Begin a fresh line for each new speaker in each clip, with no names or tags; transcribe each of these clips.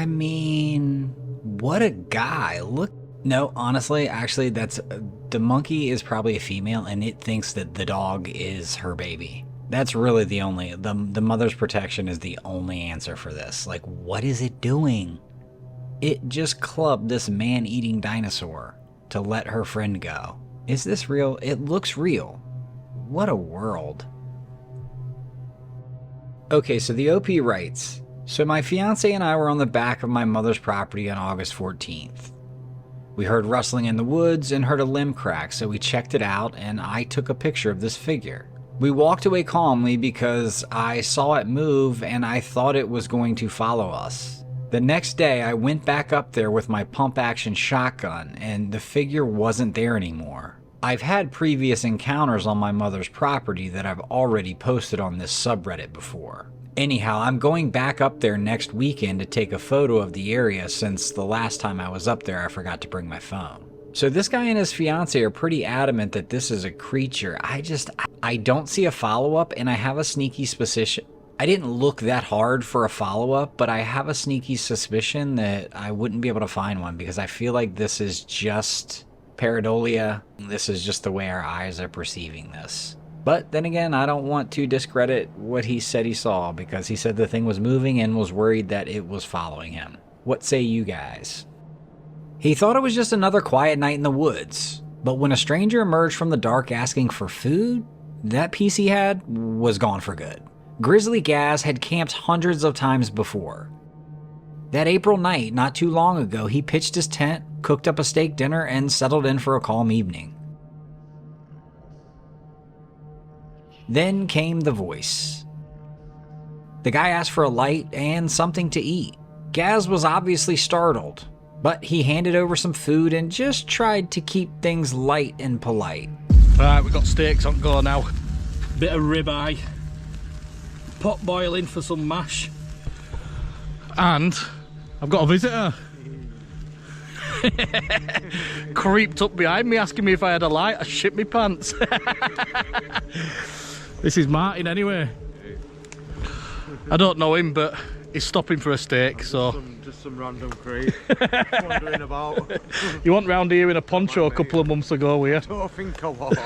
I mean, what a guy. Look. No, honestly, actually, the monkey is probably a female, and it thinks that the dog is her baby. That's really the mother's protection is the only answer for this. Like, what is it doing? It just clubbed this man-eating dinosaur to let her friend go. Is this real? It looks real. What a world. Okay, so the OP writes, so my fiance and I were on the back of my mother's property on August 14th. We heard rustling in the woods and heard a limb crack, so we checked it out and I took a picture of this figure. We walked away calmly because I saw it move and I thought it was going to follow us. The next day I went back up there with my pump-action shotgun and the figure wasn't there anymore. I've had previous encounters on my mother's property that I've already posted on this subreddit before. Anyhow, I'm going back up there next weekend to take a photo of the area since the last time I was up there I forgot to bring my phone. So this guy and his fiance are pretty adamant that this is a creature. I don't see a follow-up and I have a sneaky suspicion. I didn't look that hard for a follow-up, but I have a sneaky suspicion that I wouldn't be able to find one because I feel like this is just pareidolia. This is just the way our eyes are perceiving this. But then again, I don't want to discredit what he said he saw because he said the thing was moving and was worried that it was following him. What say you guys? He thought it was just another quiet night in the woods, but when a stranger emerged from the dark asking for food, that piece he had was gone for good. Grizzly Gaz had camped hundreds of times before. That April night, not too long ago, he pitched his tent, cooked up a steak dinner, and settled in for a calm evening. Then came the voice. The guy asked for a light and something to eat. Gaz was obviously startled, but he handed over some food and just tried to keep things light and polite.
Right, we've got steaks on go now. Bit of ribeye, pot boiling for some mash, and I've got a visitor. Creeped up behind me asking me if I had a light. I shit my pants. This is Martin anyway. I don't know him, but he's stopping for a steak, so...
Just some random creep wandering about.
You went round here in a poncho a couple of months ago, were you?
I don't think I was. I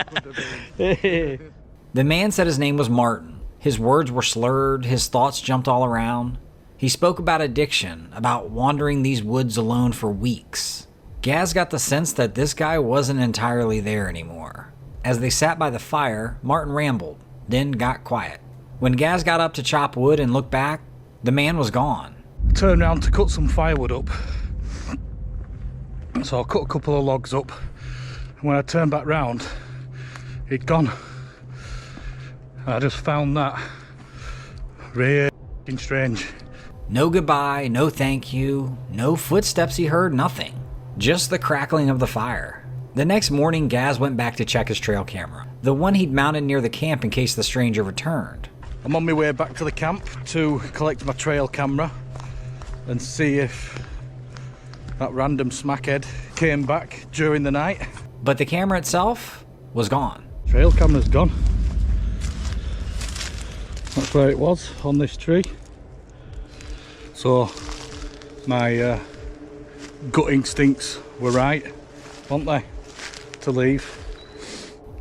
could have been.
The man said his name was Martin. His words were slurred, his thoughts jumped all around. He spoke about addiction, about wandering these woods alone for weeks. Gaz got the sense that this guy wasn't entirely there anymore. As they sat by the fire, Martin rambled, then got quiet. When Gaz got up to chop wood and look back, the man was gone.
Turned round to cut some firewood up. So I cut a couple of logs up. And when I turned back round, he'd gone. I just found that really strange.
No goodbye, no thank you, no footsteps he heard, nothing. Just the crackling of the fire. The next morning, Gaz went back to check his trail camera, the one he'd mounted near the camp in case the stranger returned.
I'm on my way back to the camp to collect my trail camera and see if that random smackhead came back during the night.
But the camera itself was gone.
Trail camera's gone. That's where it was, on this tree. So my gut instincts were right, weren't they, to leave.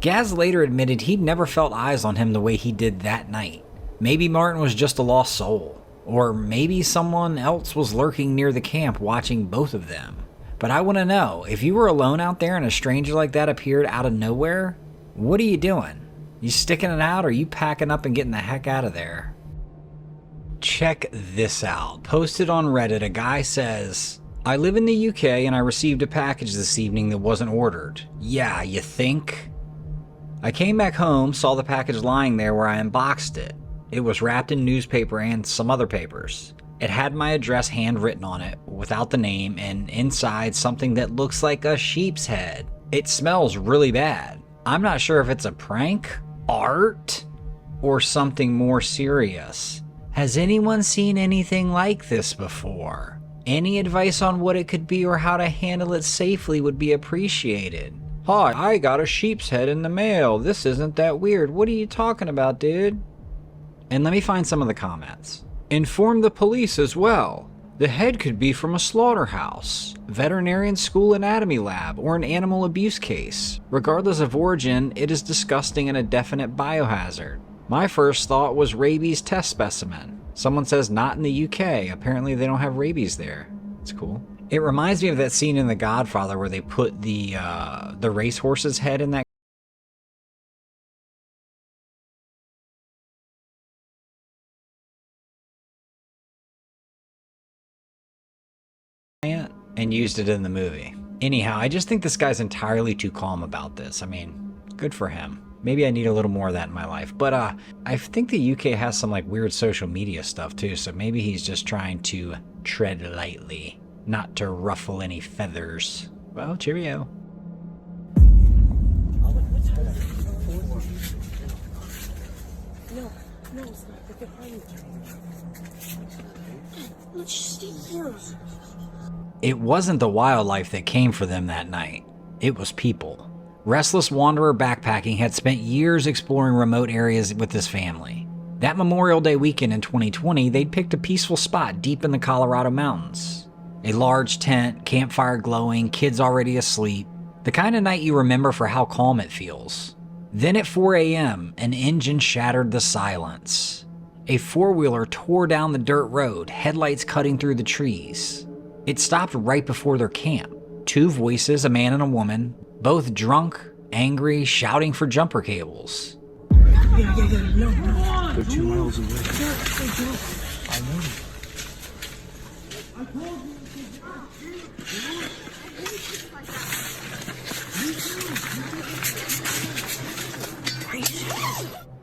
Gaz later admitted he'd never felt eyes on him the way he did that night. Maybe Martin was just a lost soul, or maybe someone else was lurking near the camp watching both of them. But I want to know, if you were alone out there and a stranger like that appeared out of nowhere, what are you doing? You sticking it out, or are you packing up and getting the heck out of there? Check this out. Posted on Reddit, a guy says, I live in the UK and I received a package this evening that wasn't ordered. Yeah, you think? I came back home, saw the package lying there where I unboxed it. It was wrapped in newspaper and some other papers. It had my address handwritten on it, without the name, and inside something that looks like a sheep's head. It smells really bad. I'm not sure if it's a prank, art, or something more serious. Has anyone seen anything like this before? Any advice on what it could be or how to handle it safely would be appreciated. Hi, I got a sheep's head in the mail. This isn't that weird. What are you talking about, dude? And let me find some of the comments. Inform the police as well. The head could be from a slaughterhouse, veterinarian school anatomy lab, or an animal abuse case. Regardless of origin, it is disgusting and a definite biohazard. My first thought was rabies test specimen. Someone says not in the UK. Apparently they don't have rabies there. It's cool. It reminds me of that scene in The Godfather where they put the racehorse's head in that and used it in the movie. Anyhow, I just think this guy's entirely too calm about this. I mean, good for him. Maybe I need a little more of that in my life. But I think the UK has some like weird social media stuff too, so maybe he's just trying to tread lightly, not to ruffle any feathers. Well, cheerio.
No, it's not. They're behind you. Let's just stay here.
It wasn't the wildlife that came for them that night. It was people. Restless wanderer backpacking had spent years exploring remote areas with his family. That Memorial Day weekend in 2020, they'd picked a peaceful spot deep in the Colorado mountains. A large tent, campfire glowing, kids already asleep. The kind of night you remember for how calm it feels. Then at 4 a.m., an engine shattered the silence. A four-wheeler tore down the dirt road, headlights cutting through the trees. It stopped right before their camp. Two voices, a man and a woman, both drunk, angry, shouting for jumper cables.
No.
They're 2 miles away.
I know.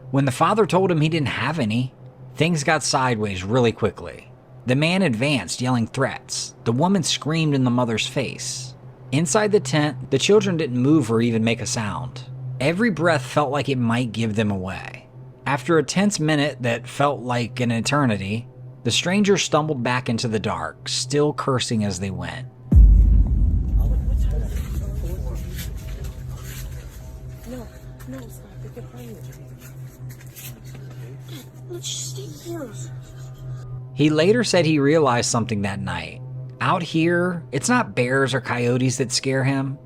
When the father told him he didn't have any, things got sideways really quickly. The man advanced, yelling threats. The woman screamed in the mother's face. Inside the tent, the children didn't move or even make a sound. Every breath felt like it might give them away. After a tense minute that felt like an eternity, the strangers stumbled back into the dark, still cursing as they went.
No, it's not. They're behind you. Let's just stay here.
He later said he realized something that night. Out here, it's not bears or coyotes that scare him.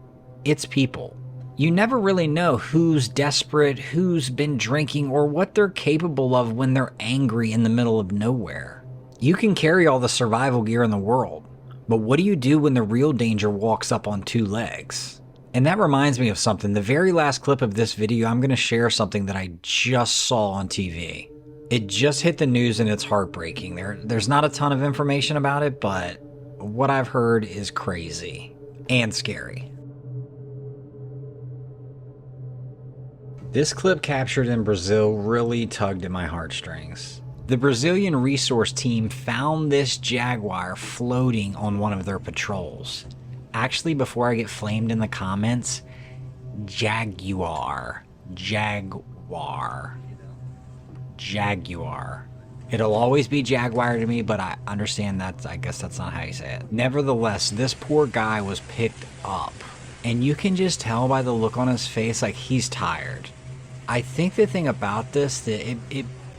It's people. You never really know who's desperate, who's been drinking, or what they're capable of when they're angry in the middle of nowhere. You can carry all the survival gear in the world, but what do you do when the real danger walks up on 2 legs? And that reminds me of something. The very last clip of this video, I'm going to share something that I just saw on TV. It just hit the news and it's heartbreaking. There's not a ton of information about it, but what I've heard is crazy and scary. This clip captured in Brazil really tugged at my heartstrings. The Brazilian resource team found this jaguar floating on one of their patrols. Actually, before I get flamed in the comments, jaguar. It'll always be jaguar to me, but I understand I guess that's not how you say it. Nevertheless, this poor guy was picked up, and you can just tell by the look on his face like he's tired. I think the thing about this, that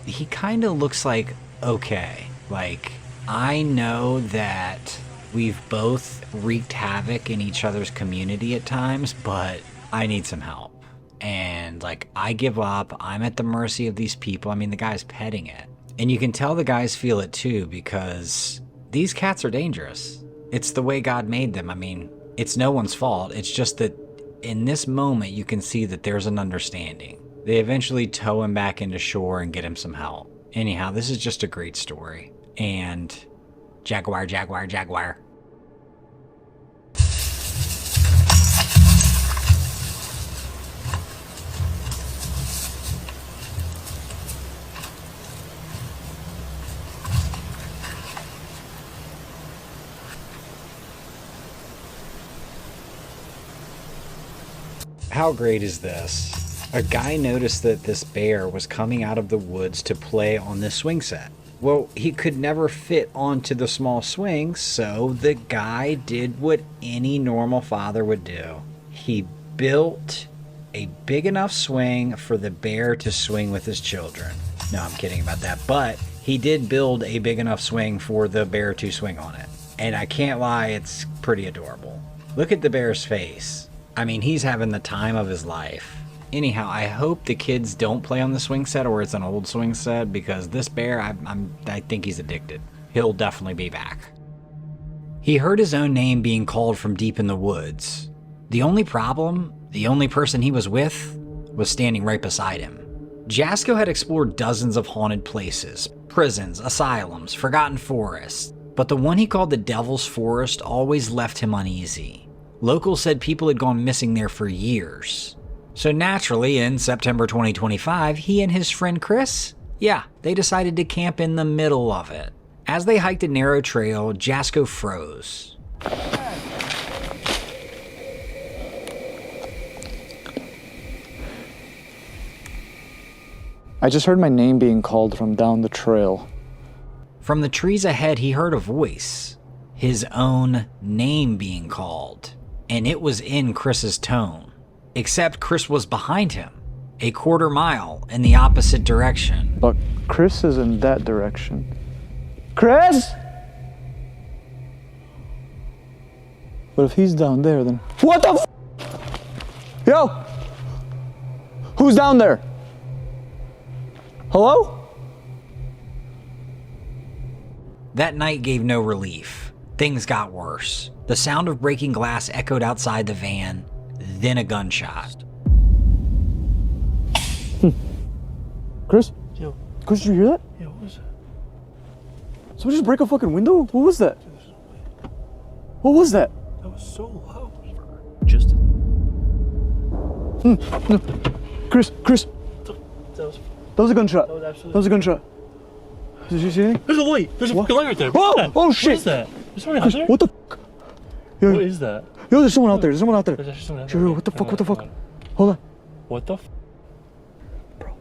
he kind of looks like, okay, like, I know that we've both wreaked havoc in each other's community at times, but I need some help. And like, I give up. I'm at the mercy of these people. I mean, the guy's petting it. And you can tell the guys feel it too, because these cats are dangerous. It's the way God made them. I mean, it's no one's fault. It's just that in this moment, you can see that there's an understanding. They eventually tow him back into shore and get him some help. Anyhow, this is just a great story. And jaguar. How great is this? A guy noticed that this bear was coming out of the woods to play on this swing set. Well, he could never fit onto the small swing, so the guy did what any normal father would do. He built a big enough swing for the bear to swing with his children. No, I'm kidding about that, but He did build a big enough swing for the bear to swing on it. And I can't lie, it's pretty adorable. Look at the bear's face. I mean, he's having the time of his life. Anyhow, I hope the kids don't play on the swing set or it's an old swing set, because this bear, I think he's addicted. He'll definitely be back. He heard his own name being called from deep in the woods. The only problem, the only person he was with, was standing right beside him. Jasko had explored dozens of haunted places, prisons, asylums, forgotten forests, but the one he called the Devil's Forest always left him uneasy. Locals said people had gone missing there for years. So naturally, in September 2025, he and his friend Chris, they decided to camp in the middle of it. As they hiked a narrow trail, Jasko froze.
I just heard my name being called from down the trail.
From the trees ahead, he heard a voice. His own name being called. And it was in Chris's tone. Except Chris was behind him, a quarter mile in the opposite direction.
But Chris is in that direction. Chris? But if he's down there, then... What the f***? Yo! Who's down there? Hello?
That night gave no relief. Things got worse. The sound of breaking glass echoed outside the van, then a gunshot.
Chris?
Yo.
Chris, did you hear that?
Yeah, what was that?
Somebody just break a fucking window? What was that? What was that?
That was so loud. Just.
Chris!
That
That
was.
was a gunshot.
That was absolutely.
That was a gunshot. Did you see anything?
There's a light. There's a fucking light right there.
Whoa!
What's that?
Oh shit!
What is that? There's someone out
Chris,
there.
what the f***? Yo,
What is that?
yo, there's someone out there. There's someone out there.
There's actually someone out
Yo,
there.
yo, what the fuck? What the
Hang
fuck?
on.
Hold on.
What the f?
Bro,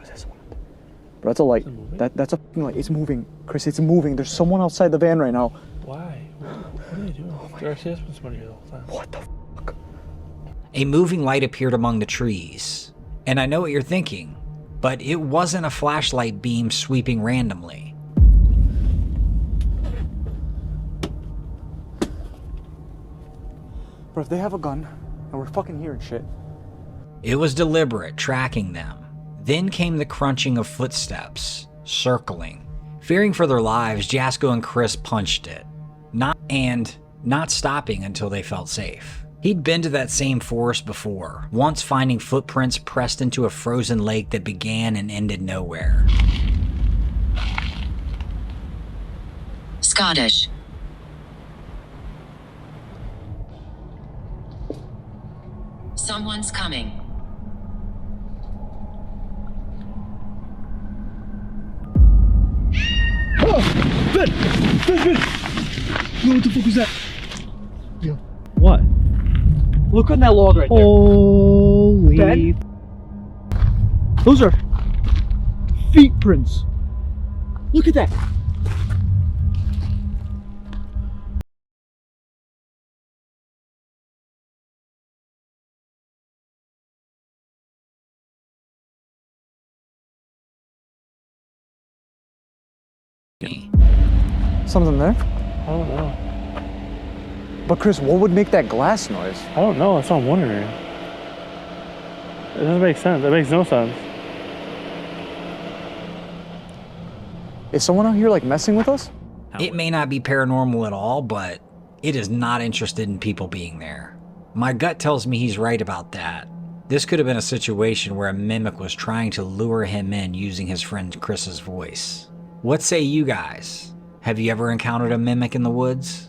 is that someone out there? Bro, that's a light.
Is it moving?
That's a fucking light. It's moving. Chris, it's moving. There's someone outside the van right now.
Why? What are they doing? There actually has been somebody here the whole time.
What the fuck?
A moving light appeared among the trees. And I know what you're thinking, but it wasn't a flashlight beam sweeping randomly.
Bro, if they have a gun, and we're fucking hearing shit.
It was deliberate, tracking them. Then came the crunching of footsteps, circling. Fearing for their lives, Jasko and Chris punched it. Not stopping until they felt safe. He'd been to that same forest before, once finding footprints pressed into a frozen lake that began and ended nowhere.
Scottish. Someone's coming.
Ben! Yo, what the fuck was that? Yo.
What?
Look on that log right there.
Holy.
Ben? Those are feet prints. Look at that. Something there?
I don't know.
But Chris, what would make that glass noise?
I don't know. That's what I'm wondering. It doesn't make sense. It makes no sense.
Is someone out here like messing with us?
It may not be paranormal at all, but it is not interested in people being there. My gut tells me he's right about that. This could have been a situation where a mimic was trying to lure him in using his friend Chris's voice. What say you guys? Have you ever encountered a mimic in the woods?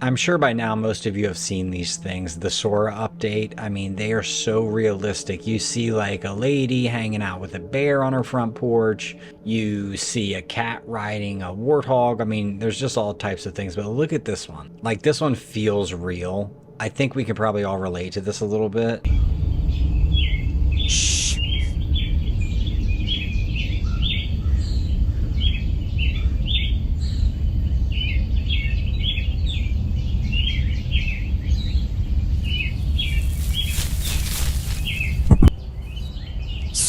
I'm sure by now most of you have seen these things. The Sora update, I mean, they are so realistic. You see like a lady hanging out with a bear on her front porch. You see a cat riding a warthog. I mean, there's just all types of things. But look at this one. Like, this one feels real. I think we can probably all relate to this a little bit. Shh.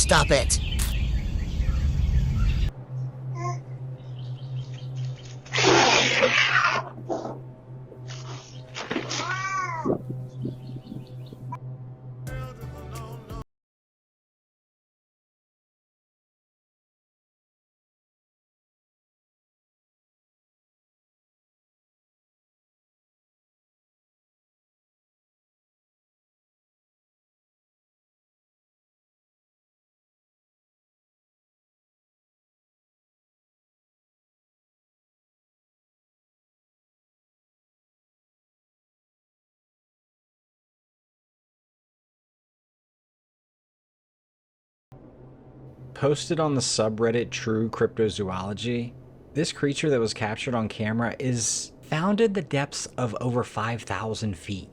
Stop it.
Posted on the subreddit True Cryptozoology, this creature that was captured on camera is found in the depths of over 5,000 feet.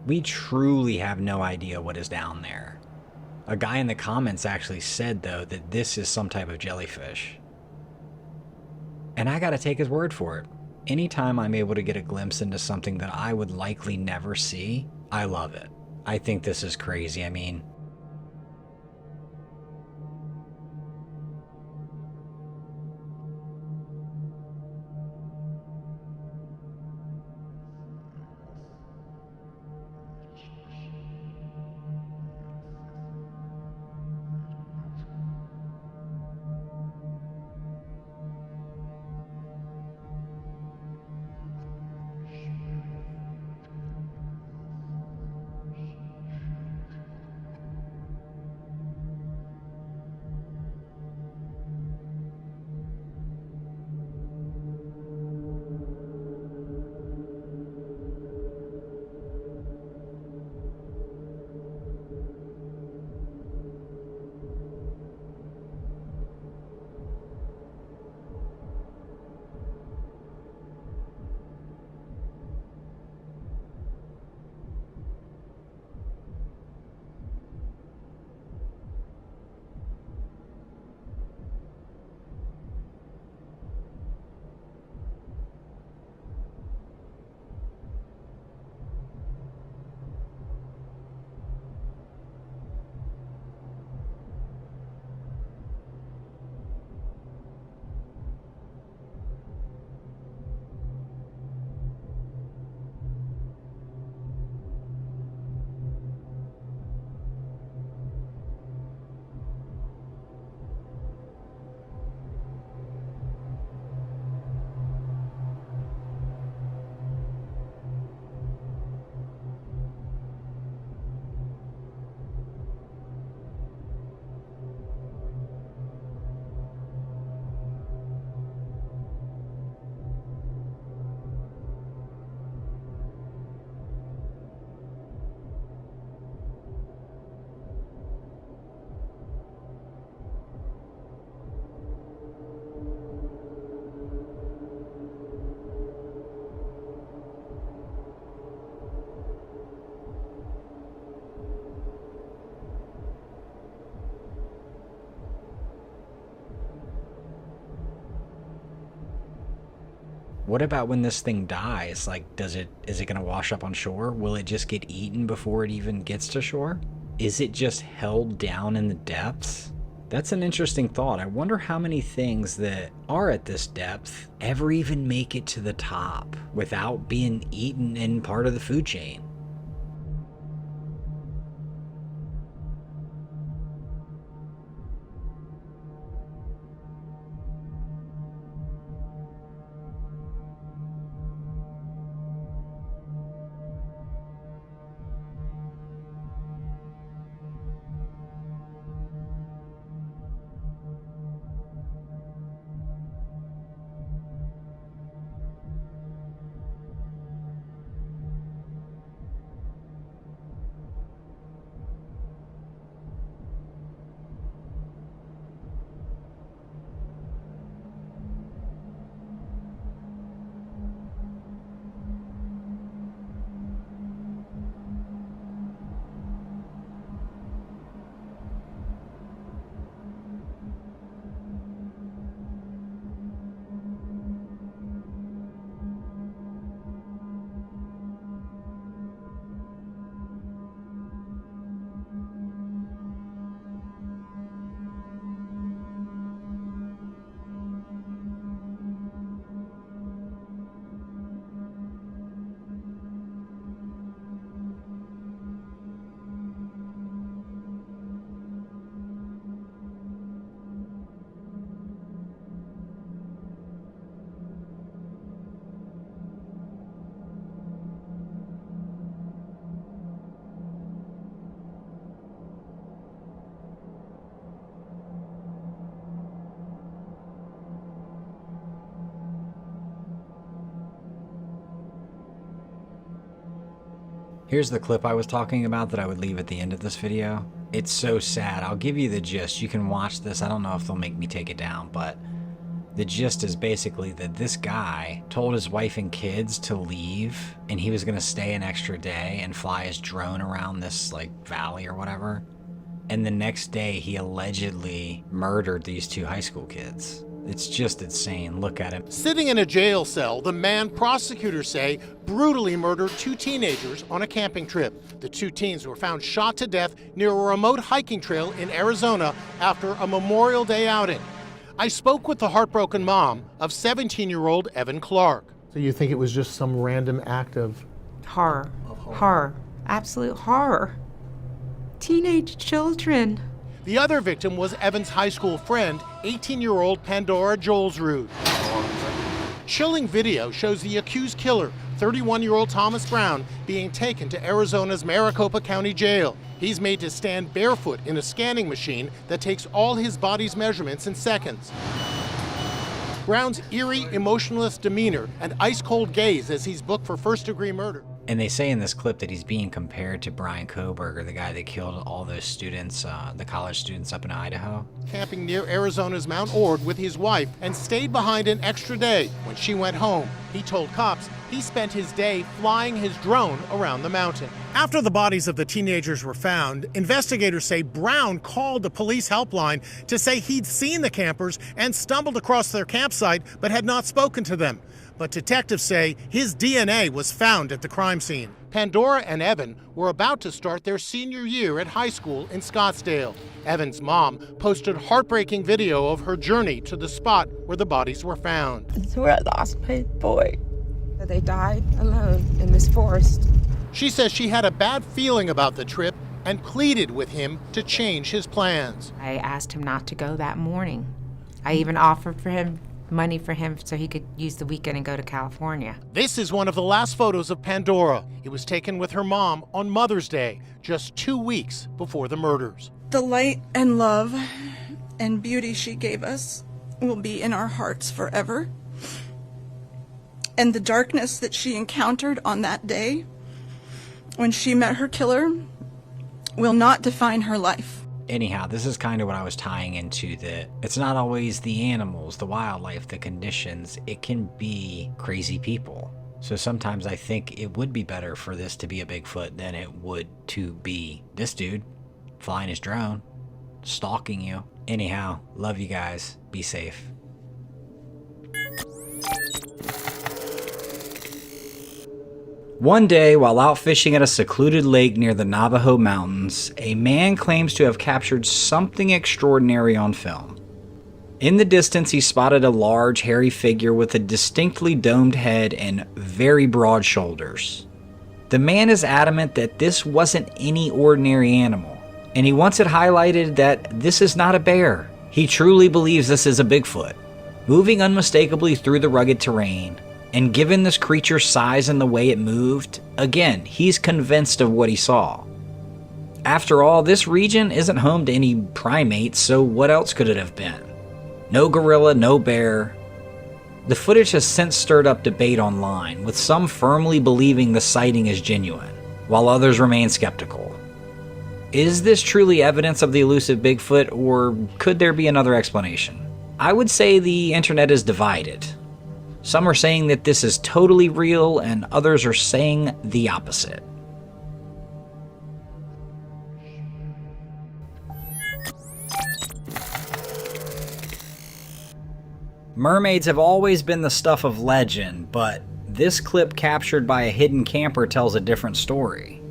We truly have no idea what is down there. A guy in the comments actually said, though, that this is some type of jellyfish. And I gotta take his word for it. Anytime I'm able to get a glimpse into something that I would likely never see, I love it. I think this is crazy. I mean, What about when this thing dies? Like, is it gonna wash up on shore? Will it just get eaten before it even gets to shore? Is it just held down in the depths? That's an interesting thought. I wonder how many things that are at this depth ever even make it to the top without being eaten in part of the food chain. Here's the clip I was talking about that I would leave at the end of this video. It's so sad. I'll give you the gist. You can watch this. I don't know if they'll make me take it down, but the gist is basically that this guy told his wife and kids to leave, and he was going to stay an extra day and fly his drone around this like valley or whatever. And the next day he allegedly murdered these 2 high school kids. It's just insane. Look at him.
Sitting in a jail cell, the man prosecutors say brutally murdered 2 teenagers on a camping trip. The 2 teens were found shot to death near a remote hiking trail in Arizona after a Memorial Day outing. I spoke with the heartbroken mom of 17-year-old Evan Clark.
So you think it was just some random act of
horror? Horror. Absolute horror. Teenage children.
The other victim was Evan's high school friend, 18-year-old Pandora Jolesrud. Chilling video shows the accused killer, 31-year-old Thomas Brown, being taken to Arizona's Maricopa County Jail. He's made to stand barefoot in a scanning machine that takes all his body's measurements in seconds. Brown's eerie, emotionless demeanor and ice-cold gaze as he's booked for first-degree murder.
And they say in this clip that he's being compared to Brian Koberger, the guy that killed all those students, the college students up in Idaho.
Camping near Arizona's Mount Ord with his wife and stayed behind an extra day. When she went home, he told cops he spent his day flying his drone around the mountain. After the bodies of the teenagers were found, investigators say Brown called the police helpline to say he'd seen the campers and stumbled across their campsite but had not spoken to them. But detectives say his DNA was found at the crime scene. Pandora and Evan were about to start their senior year at high school in Scottsdale. Evan's mom posted heartbreaking video of her journey to the spot where the bodies were found.
It's where I lost my boy. They died alone in this forest.
She says she had a bad feeling about the trip and pleaded with him to change his plans.
I asked him not to go that morning. I even offered for him money for him so he could use the weekend and go to California.
This is one of the last photos of Pandora. It was taken with her mom on Mother's Day, just 2 weeks before the murders.
The light and love and beauty she gave us will be in our hearts forever. And the darkness that she encountered on that day, when she met her killer, will not define her life.
Anyhow, this is kind of what I was tying into, that it's not always the animals, the wildlife, the conditions. It can be crazy people. So sometimes I think it would be better for this to be a Bigfoot than it would to be this dude flying his drone, stalking you. Anyhow, love you guys. Be safe. One day, while out fishing at a secluded lake near the Navajo Mountains, a man claims to have captured something extraordinary on film. In the distance, he spotted a large, hairy figure with a distinctly domed head and very broad shoulders. The man is adamant that this wasn't any ordinary animal, and he wants it highlighted that this is not a bear. He truly believes this is a Bigfoot, moving unmistakably through the rugged terrain. And given this creature's size and the way it moved, again, he's convinced of what he saw. After all, this region isn't home to any primates, so what else could it have been? No gorilla, no bear. The footage has since stirred up debate online, with some firmly believing the sighting is genuine, while others remain skeptical. Is this truly evidence of the elusive Bigfoot, or could there be another explanation? I would say the internet is divided. Some are saying that this is totally real, and others are saying the opposite. Mermaids have always been the stuff of legend, but this clip captured by a hidden camper tells a different story.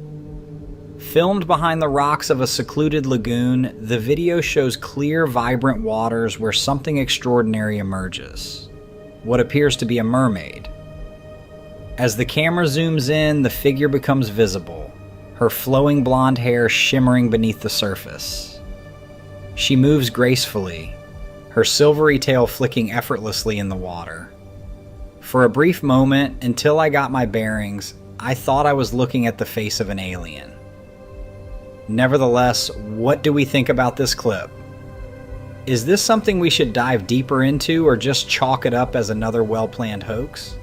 Filmed behind the rocks of a secluded lagoon, the video shows clear, vibrant waters where something extraordinary emerges. What appears to be a mermaid. As the camera zooms in, the figure becomes visible, her flowing blonde hair shimmering beneath the surface. She moves gracefully, her silvery tail flicking effortlessly in the water. For a brief moment, until I got my bearings, I thought I was looking at the face of an alien. Nevertheless, what do we think about this clip? Is this something we should dive deeper into, or just chalk it up as another well-planned hoax?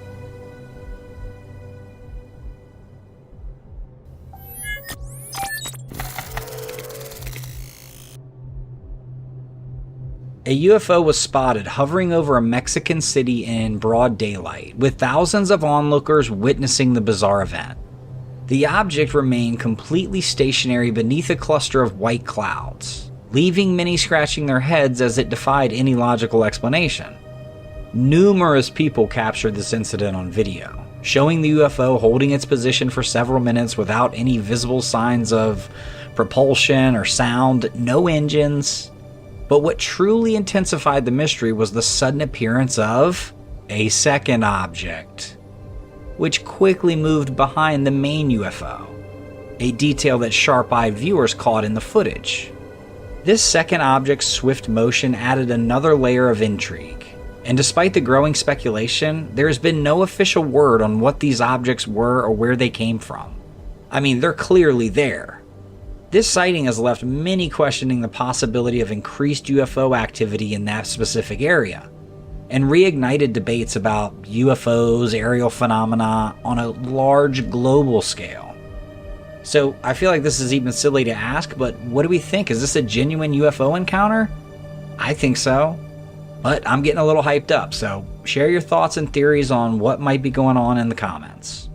A UFO was spotted hovering over a Mexican city in broad daylight, with thousands of onlookers witnessing the bizarre event. The object remained completely stationary beneath a cluster of white clouds, leaving many scratching their heads as it defied any logical explanation. Numerous people captured this incident on video, showing the UFO holding its position for several minutes without any visible signs of propulsion or sound, no engines. But what truly intensified the mystery was the sudden appearance of a second object, which quickly moved behind the main UFO, a detail that sharp-eyed viewers caught in the footage. This second object's swift motion added another layer of intrigue, and despite the growing speculation, there has been no official word on what these objects were or where they came from. I mean, they're clearly there. This sighting has left many questioning the possibility of increased UFO activity in that specific area, and reignited debates about UFOs, aerial phenomena on a large global scale. So I feel like this is even silly to ask, but what do we think? Is this a genuine UFO encounter? I think so, but I'm getting a little hyped up, so share your thoughts and theories on what might be going on in the comments.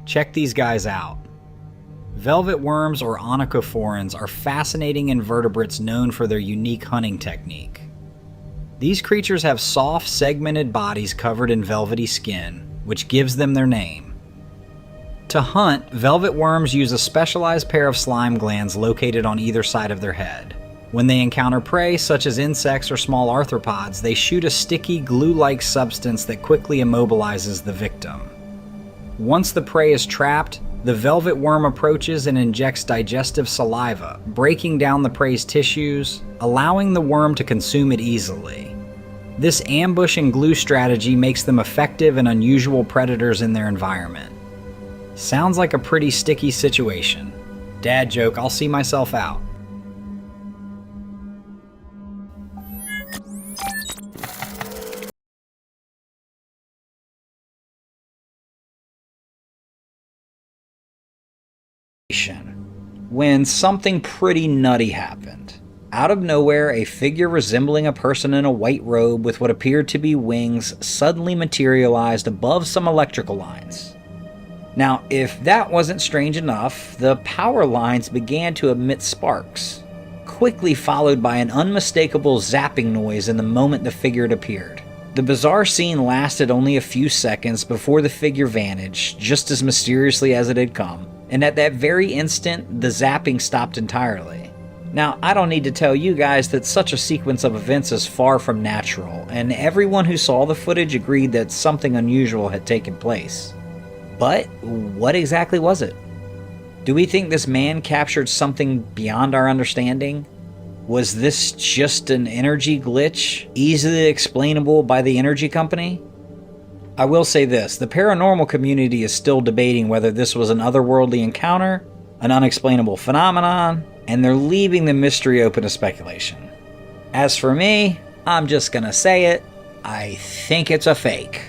Check these guys out. Velvet worms, or onychophorans, are fascinating invertebrates known for their unique hunting technique. These creatures have soft, segmented bodies covered in velvety skin, which gives them their name. To hunt, velvet worms use a specialized pair of slime glands located on either side of their head. When they encounter prey, such as insects or small arthropods, they shoot a sticky, glue-like substance that quickly immobilizes the victim. Once the prey is trapped, the velvet worm approaches and injects digestive saliva, breaking down the prey's tissues, allowing the worm to consume it easily. This ambush and glue strategy makes them effective and unusual predators in their environment. Sounds like a pretty sticky situation. Dad joke, I'll see myself out. When something pretty nutty happened. Out of nowhere, a figure resembling a person in a white robe with what appeared to be wings suddenly materialized above some electrical lines. Now, if that wasn't strange enough, the power lines began to emit sparks, quickly followed by an unmistakable zapping noise in the moment the figure had appeared. The bizarre scene lasted only a few seconds before the figure vanished, just as mysteriously as it had come, and at that very instant, the zapping stopped entirely. Now, I don't need to tell you guys that such a sequence of events is far from natural, and everyone who saw the footage agreed that something unusual had taken place. But what exactly was it? Do we think this man captured something beyond our understanding? Was this just an energy glitch, easily explainable by the energy company? I will say this, the paranormal community is still debating whether this was an otherworldly encounter, an unexplainable phenomenon, and they're leaving the mystery open to speculation. As for me, I'm just gonna say it, I think it's a fake.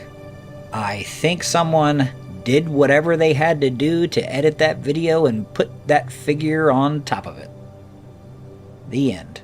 I think someone did whatever they had to do to edit that video and put that figure on top of it. The end.